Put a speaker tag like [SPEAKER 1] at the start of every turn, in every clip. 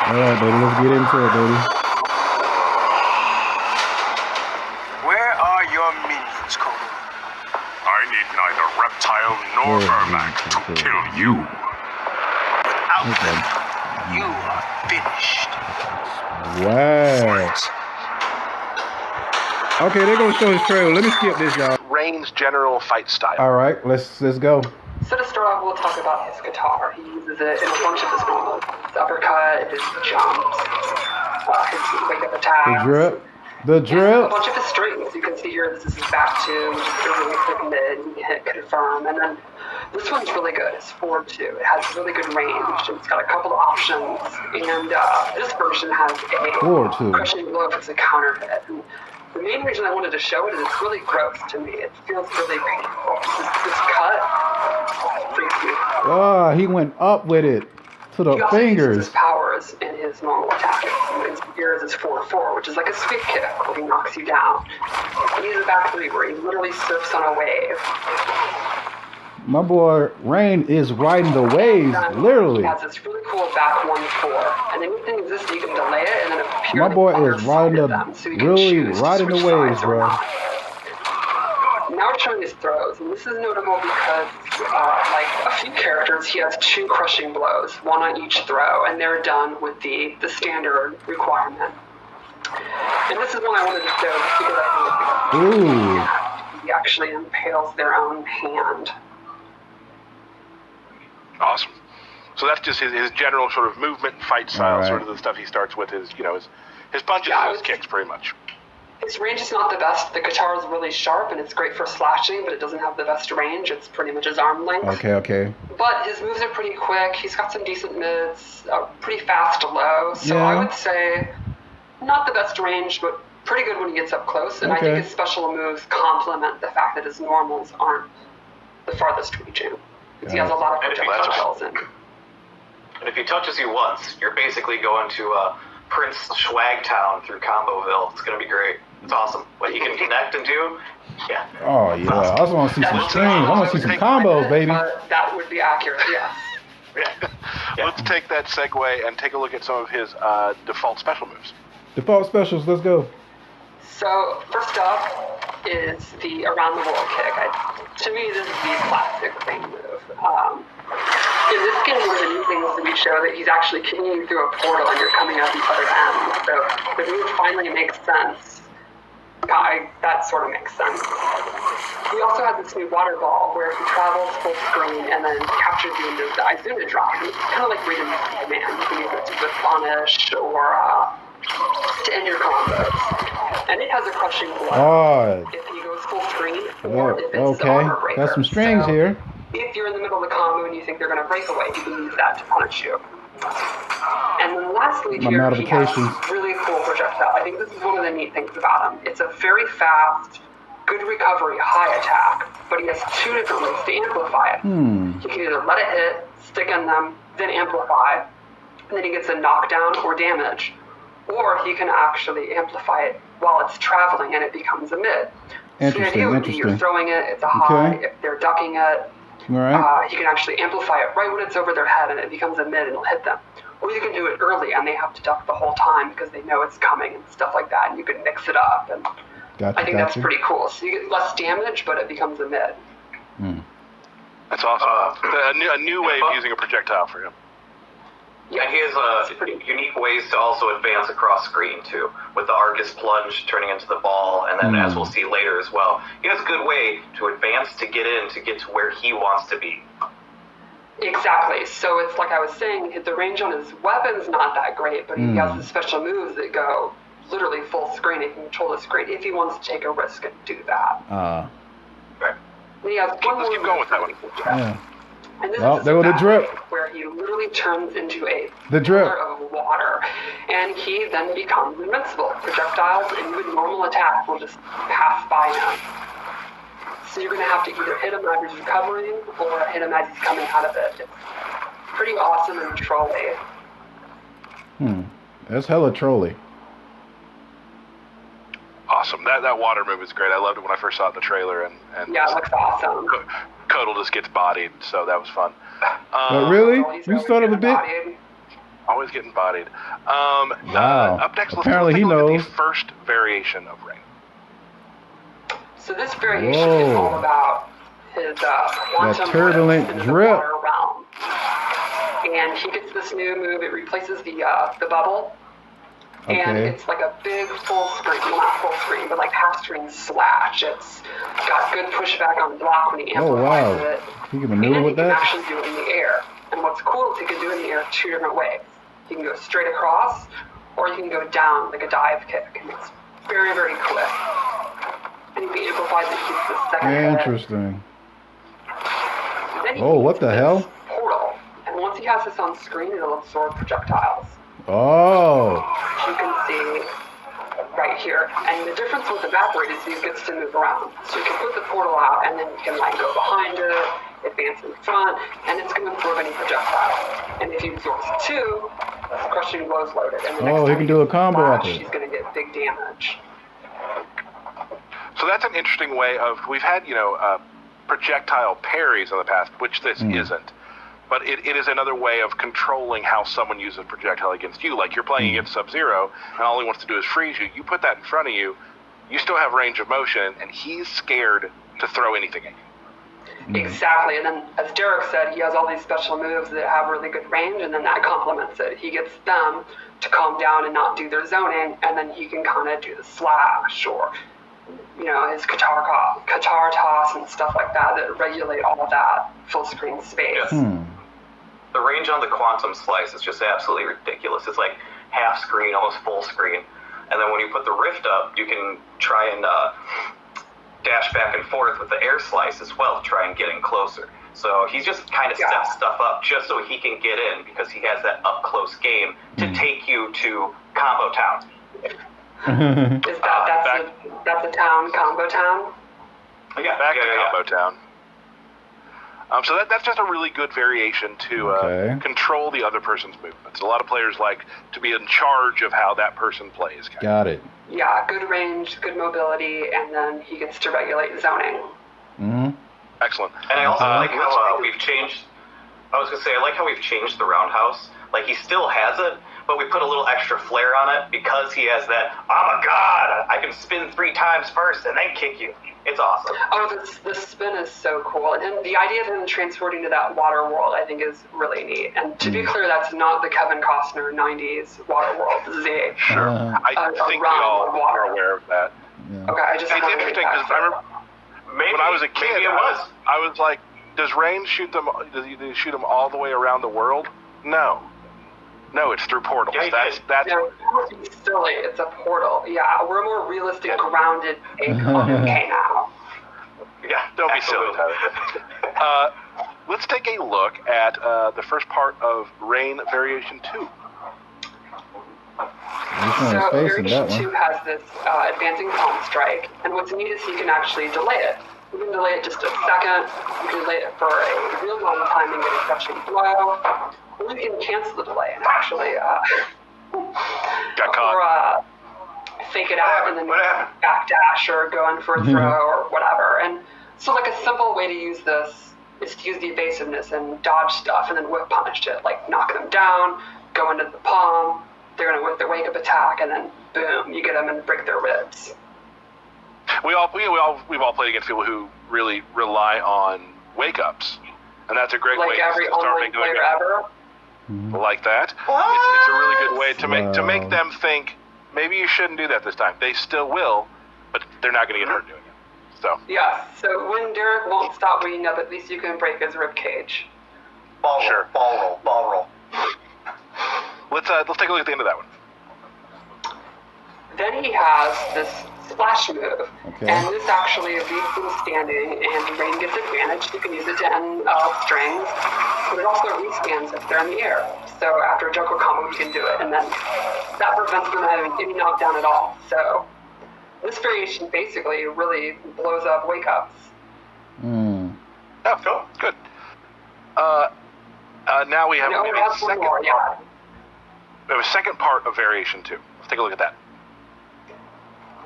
[SPEAKER 1] All right, baby, let's get into it, baby.
[SPEAKER 2] Where are your minions, Cole?
[SPEAKER 3] I need neither reptile nor vermac to kill you.
[SPEAKER 2] Without them, you are finished.
[SPEAKER 1] Wow. Okay, they're gonna show his trailer. Let me skip this, y'all.
[SPEAKER 4] Rain's general fight style.
[SPEAKER 1] All right, let's go.
[SPEAKER 5] So to start off, we'll talk about his guitar. He uses it in a bunch of his moves. His uppercut, his jumps, his wake-up attacks.
[SPEAKER 1] The drip.
[SPEAKER 5] A bunch of his strings. You can see here, this is his back two, which is a really quick mid. You can hit confirm. And then this one's really good. It's forward two. It has really good range. It's got a couple of options. And this version has a crushing blow as a counter hit. And the main reason I wanted to show it is it's really gross to me. It feels really painful. This cut freaks me out.
[SPEAKER 1] Ah, he went up with it to the fingers.
[SPEAKER 5] He also uses his powers in his normal attack. Here is his 4-4, which is like a sweep kick where he knocks you down. And he has a back three where he literally surfs on a wave.
[SPEAKER 1] My boy Rain is riding the waves, literally.
[SPEAKER 5] He has this really cool back 1-4, and then the thing is this, you can delay it, and then it appears.
[SPEAKER 1] My boy is riding the waves, bro.
[SPEAKER 5] Now we're showing his throws, and this is notable because, like a few characters, he has 2 crushing blows, 1 on each throw, and they're done with the standard requirement. And this is one I wanted to show because I think he actually impales their own hand.
[SPEAKER 4] Awesome. So that's just his general sort of movement, fight style, sort of the stuff he starts with. His punches and his kicks, pretty much.
[SPEAKER 5] His range is not the best. The guitar is really sharp, and it's great for slashing, but it doesn't have the best range. It's pretty much his arm length.
[SPEAKER 1] Okay.
[SPEAKER 5] But his moves are pretty quick. He's got some decent mids, pretty fast low. So I would say not the best range, but pretty good when he gets up close. And I think his special moves complement the fact that his normals aren't the farthest reaching. He has a lot of projectiles in.
[SPEAKER 6] And if he touches you once, you're basically going to Prince Schwagtown through Comboville. It's going to be great. It's awesome. What he can connect and do, yeah.
[SPEAKER 1] Oh, yeah. Awesome. I just want to see some strings. I want to see some combos, baby.
[SPEAKER 5] That would be accurate, yes.
[SPEAKER 4] Let's take that segue and take a look at some of his default special moves.
[SPEAKER 1] Default specials, let's go.
[SPEAKER 5] So, first up is the around the world kick. To me, this is the classic Rain move. In this game, one of the new things that we show that he's actually kicking you through a portal and you're coming out the other end. So the move finally makes sense. That sort of makes sense. He also has this new water ball where he travels full screen and then captures you into the Izuna drop. It's kind of like reading command. You can use it to punish or to end your combos. And it has a crushing blow if he goes full screen or if it's the armor breaker.
[SPEAKER 1] Got some strings here.
[SPEAKER 5] If you're in the middle of the combo and you think they're going to break away, you can use that to punish you. And then lastly here, he has really cool projectile. I think this is one of the neat things about him. It's a very fast, good recovery, high attack, but he has 2 different ways to amplify it. He can either let it hit, stick in them, then amplify, and then he gets a knockdown or damage. Or he can actually amplify it while it's traveling and it becomes a mid. So the idea would be you're throwing it, it's a high, if they're ducking it, you can actually amplify it right when it's over their head and it becomes a mid and it'll hit them. Or you can do it early and they have to duck the whole time because they know it's coming and stuff like that, and you can mix it up. And I think that's pretty cool. So you get less damage, but it becomes a mid.
[SPEAKER 4] That's awesome. A new way of using a projectile for him.
[SPEAKER 6] Yeah, and he has unique ways to also advance across screen, too, with the Argus plunge turning into the ball, and then, as we'll see later as well, he has a good way to advance to get to where he wants to be.
[SPEAKER 5] Exactly. So it's like I was saying, the range on his weapon's not that great, but he has the special moves that go literally full screen and can control the screen if he wants to take a risk and do that.
[SPEAKER 4] Right.
[SPEAKER 5] And he has
[SPEAKER 4] Let's keep going with that one.
[SPEAKER 1] Yeah.
[SPEAKER 5] And this is
[SPEAKER 1] there was a drip.
[SPEAKER 5] Where he literally turns into a
[SPEAKER 1] drip
[SPEAKER 5] of water, and he then becomes invincible. Projectiles and even normal attack will just pass by him. So you're going to have to either hit him as he's recovering or hit him as he's coming out of it. It's pretty awesome and trolly.
[SPEAKER 1] That's hella trolly.
[SPEAKER 4] Awesome. That water move is great. I loved it when I first saw it in the trailer. And
[SPEAKER 5] yeah, it looks awesome.
[SPEAKER 4] Codal just gets bodied, so that was fun.
[SPEAKER 1] But really? You started a bit?
[SPEAKER 4] Always getting bodied.
[SPEAKER 1] Wow.
[SPEAKER 4] Up next,
[SPEAKER 1] Apparently
[SPEAKER 4] let's
[SPEAKER 1] he
[SPEAKER 4] take a look at
[SPEAKER 1] knows.
[SPEAKER 4] the first variation of Rain.
[SPEAKER 5] So this variation is all about his quantum
[SPEAKER 1] turbulent
[SPEAKER 5] lift into
[SPEAKER 1] drip.
[SPEAKER 5] the water realm. And he gets this new move. It replaces the bubble. And
[SPEAKER 1] Okay.
[SPEAKER 5] it's like a big full screen, well, not full screen, but like half screen slash. It's got good pushback on block when he
[SPEAKER 1] Oh,
[SPEAKER 5] amplifies
[SPEAKER 1] wow.
[SPEAKER 5] it.
[SPEAKER 1] He can
[SPEAKER 5] And
[SPEAKER 1] maneuver
[SPEAKER 5] he
[SPEAKER 1] with
[SPEAKER 5] can
[SPEAKER 1] that?
[SPEAKER 5] actually do it in the air. And what's cool is he can do it in the air 2 different ways. He can go straight across, or you can go down like a dive kick. And it's very, very quick. And he amplifies it, keeps the second hit.
[SPEAKER 1] Interesting.
[SPEAKER 5] Then he
[SPEAKER 1] Oh, what
[SPEAKER 5] uses
[SPEAKER 1] the
[SPEAKER 5] this
[SPEAKER 1] hell?
[SPEAKER 5] Portal. And once he has this on screen, it'll absorb projectiles.
[SPEAKER 1] Oh.
[SPEAKER 5] You can see right here. And the difference with Evaporate is he gets to move around. So you can put the portal out, and then you can like go behind it, advance in front, and it's going to absorb any projectile. And if he absorbs 2, crushing blows loaded. And the next
[SPEAKER 1] Oh, he
[SPEAKER 5] time
[SPEAKER 1] can do a combo
[SPEAKER 5] flash,
[SPEAKER 1] up it.
[SPEAKER 5] he's going to get big damage.
[SPEAKER 4] So that's an interesting way of, we've had, projectile parries in the past, which this isn't. But it is another way of controlling how someone uses projectile against you. Like you're playing against Sub-Zero, and all he wants to do is freeze you. You put that in front of you, you still have range of motion, and he's scared to throw anything at you.
[SPEAKER 5] Exactly, and then as Derek said, he has all these special moves that have really good range, and then that complements it. He gets them to calm down and not do their zoning, and then he can kind of do the slash or, his guitar toss and stuff like that regulate all of that full screen space.
[SPEAKER 6] Yes. The range on the quantum slice is just absolutely ridiculous. It's like half screen, almost full screen. And then when you put the rift up, you can try and dash back and forth with the air slice as well to try and get in closer. So he's just kind of sets stuff up just so he can get in because he has that up close game to take you to Combo Town.
[SPEAKER 5] Is that's a town, Combo Town?
[SPEAKER 6] Yeah,
[SPEAKER 4] Back to Combo Town. So that's just a really good variation to control the other person's movements. A lot of players like to be in charge of how that person plays.
[SPEAKER 1] Got it.
[SPEAKER 5] Yeah, good range, good mobility, and then he gets to regulate zoning.
[SPEAKER 1] Mm-hmm.
[SPEAKER 4] Excellent.
[SPEAKER 6] And I also like how we've changed. I was gonna say I like how we've changed the roundhouse. Like he still has it, but we put a little extra flair on it because he has that. I'm a god. I can spin 3 times first and then kick you. It's awesome.
[SPEAKER 5] Oh, the spin is so cool. And the idea of him transporting to that water world, I think, is really neat. And to be clear, that's not the Kevin Costner 90s water world. This is
[SPEAKER 4] I think we all are aware of that.
[SPEAKER 1] Yeah.
[SPEAKER 5] Okay, I just
[SPEAKER 4] It's interesting because I remember when I was a kid, I was like, does Rain shoot them? Does he shoot them all the way around the world? No, it's through portals.
[SPEAKER 6] Yeah,
[SPEAKER 4] that's
[SPEAKER 5] No, it's silly. It's a portal. Yeah, we're more realistic, grounded take on MK now.
[SPEAKER 4] Yeah, don't be silly, Tyler. Let's take a look at the first part of Rain Variation 2.
[SPEAKER 5] So Variation 2 has this advancing palm strike, and what's neat is you can actually delay it. You can delay it just a second, you can delay it for a real long time and get a crushing blow, or you can cancel the delay and actually
[SPEAKER 4] Got caught.
[SPEAKER 5] or fake it out and then backdash or go in for a throw or whatever. And so like a simple way to use this is to use the evasiveness and dodge stuff and then whip punish it, like knock them down, go into the palm, they're going to whip their wake up attack, and then boom, you get them and break their ribs.
[SPEAKER 4] We've all played against people who really rely on wake ups, and that's a great way
[SPEAKER 5] Like every
[SPEAKER 4] to start
[SPEAKER 5] online
[SPEAKER 4] making
[SPEAKER 5] player ever.
[SPEAKER 4] like that. It's a really good way to make them think maybe you shouldn't do that this time. They still will, but they're not going to get hurt doing it. So
[SPEAKER 5] Yeah, so when Derek won't stop reading up, at least you can break his rib cage.
[SPEAKER 6] Ball roll.
[SPEAKER 4] let's take a look at the end of that one.
[SPEAKER 5] Then he has this splash move, and this actually leaves him standing, and Rain gets advantage. You can use it to end strings, but it also respans if they're in the air. So after a Joker combo, you can do it, and then that prevents them having any knockdown at all. So this variation basically really blows up wake-ups.
[SPEAKER 4] Oh, cool. Good. Now we have,
[SPEAKER 5] No,
[SPEAKER 4] maybe
[SPEAKER 5] that's one more, yeah.
[SPEAKER 4] we have a second part of Variation 2. Let's take a look at that.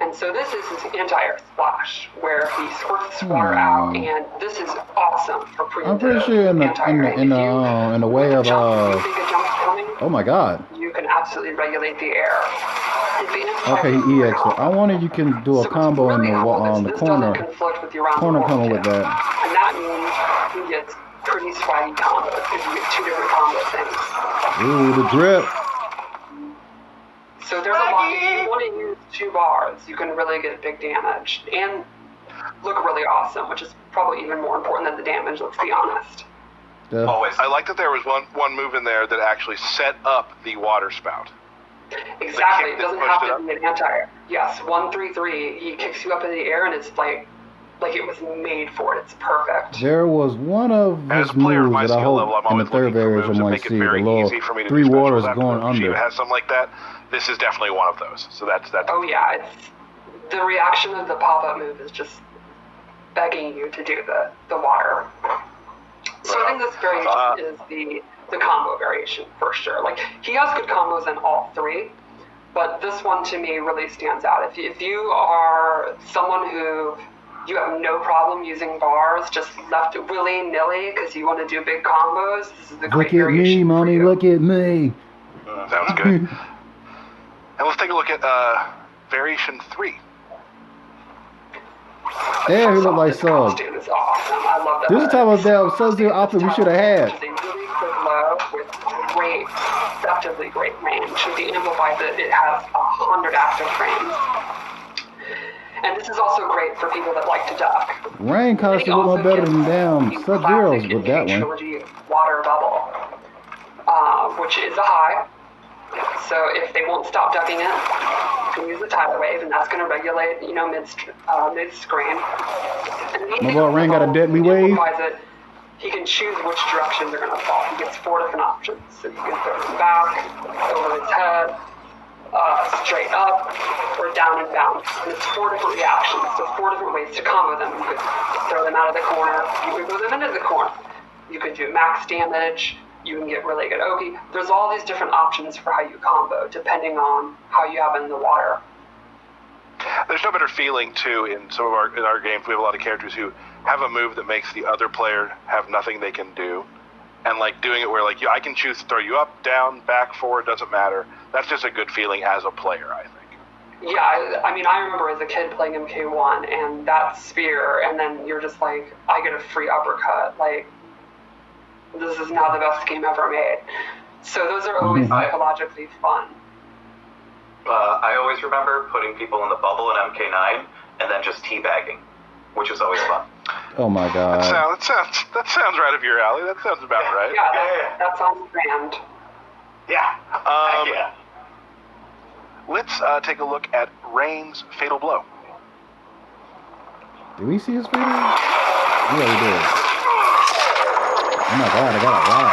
[SPEAKER 5] And so this is his anti-air splash, where he squirts water out, and this is awesome for
[SPEAKER 1] I'm pretty sure in the way of
[SPEAKER 5] jump, you think a jump's coming,
[SPEAKER 1] Oh my God.
[SPEAKER 5] You can absolutely regulate the air.
[SPEAKER 1] Okay, he EX. I wanted you can do a combo in the the corner. Corner combo with that.
[SPEAKER 5] And that means you get pretty swaggy combos because you get 2 different combo things.
[SPEAKER 1] Ooh, the drip.
[SPEAKER 5] So there's a lot. If you want to use 2 bars, you can really get big damage and look really awesome, which is probably even more important than the damage, let's be honest.
[SPEAKER 1] Yeah.
[SPEAKER 4] Always. I like that there was one move in there that actually set up the water spout.
[SPEAKER 5] Exactly. It doesn't have to be an anti-air. Yes, 1-3-3. He kicks you up in the air, and it's like it was made for it. It's perfect.
[SPEAKER 1] There was one of his moves that I hope in the third variation I might see. The little 3 waters going under.
[SPEAKER 4] It has something like that. This is definitely one of those. So that's.
[SPEAKER 5] Oh yeah, it's the reaction of the pop-up move is just begging you to do the water. So I think this variation is the combo variation for sure. Like, he has good combos in all 3, but this one to me really stands out. If you are someone who you have no problem using bars, just left willy-nilly because you want to do big combos, this is the great variation.
[SPEAKER 1] Look at me, mommy, look at me.
[SPEAKER 4] Sounds good. And let's take a look at variation 3.
[SPEAKER 1] Damn, he looked like Sub.
[SPEAKER 5] This is awesome. I love that.
[SPEAKER 1] This is the type of damn Sub-Zero outfit we should have had.
[SPEAKER 5] It's a really quick low with great, deceptively great range. With the amplified, it has 100 active frames. And this is also great for people that like to duck.
[SPEAKER 1] Rain costs a little more better than damn Sub-Zeros with that one.
[SPEAKER 5] Trilogy Water Bubble, which is a high. So if they won't stop ducking it, you can use the tidal wave, and that's going to regulate, mid-screen.
[SPEAKER 1] My boy Rain got a deadly wave.
[SPEAKER 5] He can choose which direction they're going to fall. He gets 4 different options. So you can throw them back, over his head, straight up, or down and bound. And it's 4 different reactions, so 4 different ways to combo them. You could throw them out of the corner. You could throw them into the corner. You could do max damage. You can get really good Oki. There's all these different options for how you combo, depending on how you have in the water.
[SPEAKER 4] There's no better feeling, too, in some of our games. We have a lot of characters who have a move that makes the other player have nothing they can do. And, doing it where, I can choose to throw you up, down, back, forward, doesn't matter. That's just a good feeling as a player, I think.
[SPEAKER 5] Yeah, I remember as a kid playing MK1, and that spear, and then you're just I get a free uppercut. This is now the best game ever made. So those are always psychologically fun.
[SPEAKER 6] I always remember putting people in the bubble in MK9 and then just teabagging, which was always fun.
[SPEAKER 1] Oh my God.
[SPEAKER 4] That sounds right up your alley. That sounds about right.
[SPEAKER 5] Yeah, that's on brand.
[SPEAKER 6] Yeah. Yeah.
[SPEAKER 4] Let's take a look at Rain's Fatal Blow.
[SPEAKER 1] Did we see his fatal? Yeah, we did. Oh my God, I got a lot.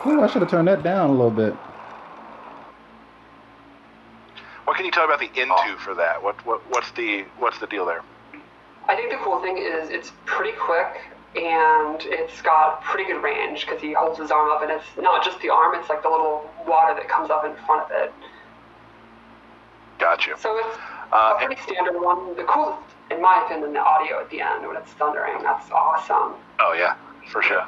[SPEAKER 1] Ooh, I should have turned that down a little bit.
[SPEAKER 4] What can you tell me about the into for that? What's the deal there?
[SPEAKER 5] I think the cool thing is it's pretty quick and it's got pretty good range because he holds his arm up, and it's not just the arm, it's the little water that comes up in front of it.
[SPEAKER 4] Gotcha.
[SPEAKER 5] So it's a pretty standard one. The coolest, in my opinion, the audio at the end when it's thundering. That's awesome.
[SPEAKER 4] Oh yeah, for sure.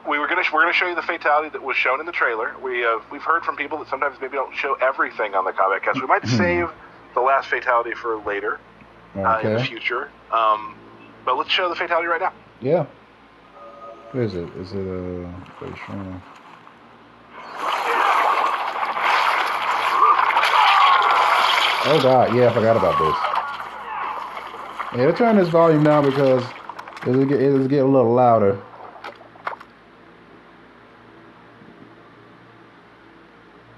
[SPEAKER 4] We're gonna show you the fatality that was shown in the trailer. We've heard from people that sometimes maybe don't show everything on the Kombat Kast. We might save the last fatality for later in the future. But let's show the fatality right now.
[SPEAKER 1] Yeah. What is it? Is it a? Oh God, yeah, I forgot about this. Yeah, turn this volume down because it'll get a little louder.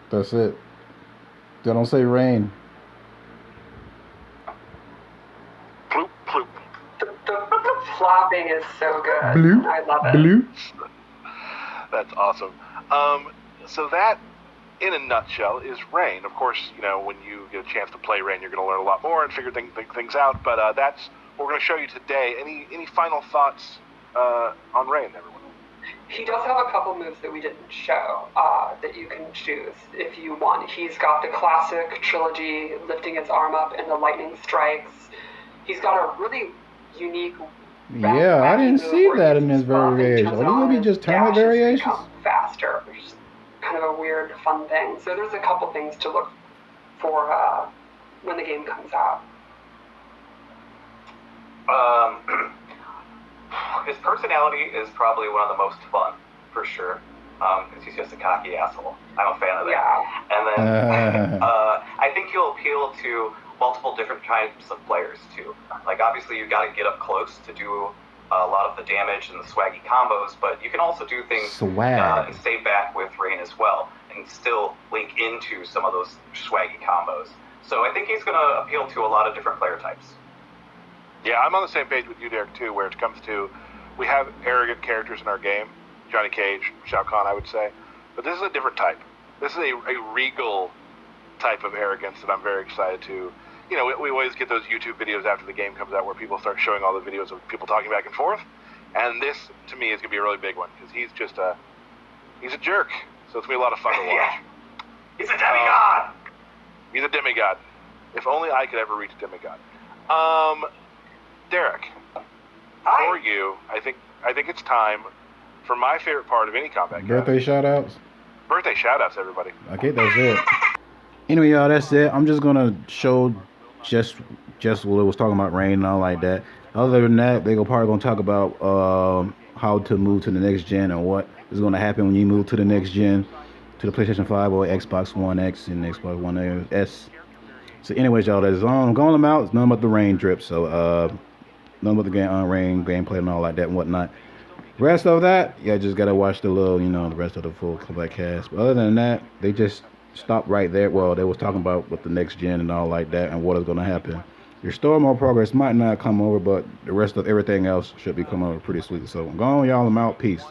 [SPEAKER 1] That's it. They don't say rain.
[SPEAKER 4] Bloop, bloop.
[SPEAKER 5] The flopping is so good.
[SPEAKER 1] Blue.
[SPEAKER 5] I love it.
[SPEAKER 1] Blue.
[SPEAKER 4] That's awesome. So that, in a nutshell, is Rain. Of course, when you get a chance to play Rain, you're going to learn a lot more and figure things out. But that's what we're going to show you today. Any final thoughts on Rain, everyone?
[SPEAKER 5] He does have a couple moves that we didn't show that you can choose if you want. He's got the classic trilogy, lifting his arm up and the lightning strikes. He's got a really unique.
[SPEAKER 1] Yeah, I didn't see that in this variation. Are these gonna be just tournament variations?
[SPEAKER 5] Faster, which is kind of a weird, fun thing. So there's a couple things to look for when the game comes out.
[SPEAKER 6] His personality is probably one of the most fun, for sure. Because he's just a cocky asshole. I'm a fan of that.
[SPEAKER 5] Yeah.
[SPEAKER 6] And then I think he'll appeal to multiple different types of players too. Like obviously you got to get up close to do a lot of the damage and the swaggy combos, but you can also do things and stay back with Rain as well, and still link into some of those swaggy combos. So I think he's going to appeal to a lot of different player types.
[SPEAKER 4] Yeah, I'm on the same page with you, Derek, too, where it comes to, we have arrogant characters in our game, Johnny Cage, Shao Kahn, I would say, but this is a different type. This is a regal type of arrogance that I'm very excited to. You know, we always get those YouTube videos after the game comes out where people start showing all the videos of people talking back and forth, and this, to me, is going to be a really big one, because he's just he's a jerk, so it's going to be a lot of fun to watch.
[SPEAKER 6] Yeah. He's a demigod!
[SPEAKER 4] He's a demigod. If only I could ever reach a demigod. Derek, for you, I think it's time for my favorite part of any combat.
[SPEAKER 1] Birthday shout-outs?
[SPEAKER 4] Birthday shout-outs, everybody.
[SPEAKER 1] Okay, that's it. Anyway, y'all, that's it. I'm just gonna show just what it was talking about, Rain and all like that. Other than that, they're probably gonna talk about how to move to the next gen and what is gonna happen when you move to the next gen, to the PlayStation 5 or Xbox One X and Xbox One S. So anyways, y'all, that's all. I'm going them out. It's nothing but the rain drip. So nothing but the rain gameplay and all like that and whatnot. Rest of that, yeah, just gotta watch the little, the rest of the full Kombat Kast. But other than that, they just stopped right there. Well, they was talking about with the next gen and all like that and what is gonna happen. Your story mode progress might not come over, but the rest of everything else should be coming over pretty sweet. So go on, y'all. I'm out. Peace.